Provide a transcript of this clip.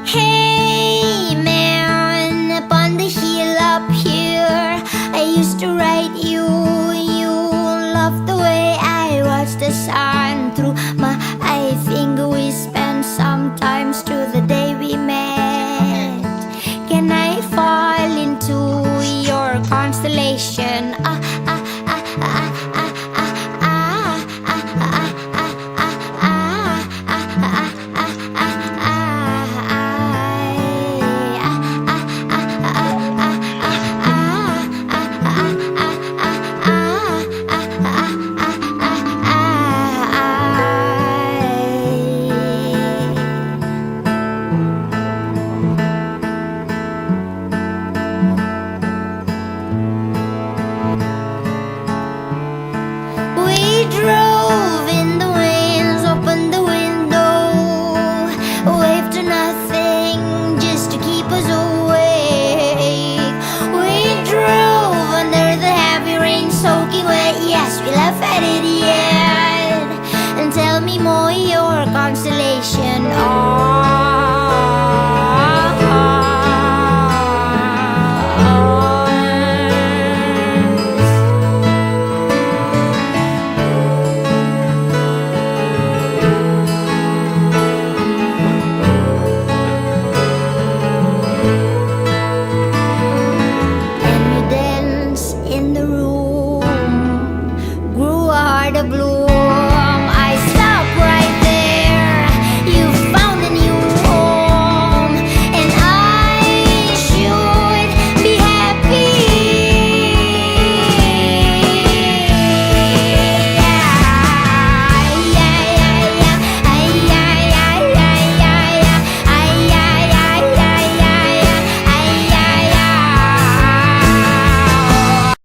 Hey man, upon the hill up here, I used to write you. You loved the way I watched the sun through my eye finger. We spent some times to the day we met. Can I fall into your constellation? We drove in the winds, opened the window, waved to nothing just to keep us awake. We drove under the heavy rain, soaking wet. Yes, we laughed at it yet. And tell me more, your constellation. In the room grew a heart of blue.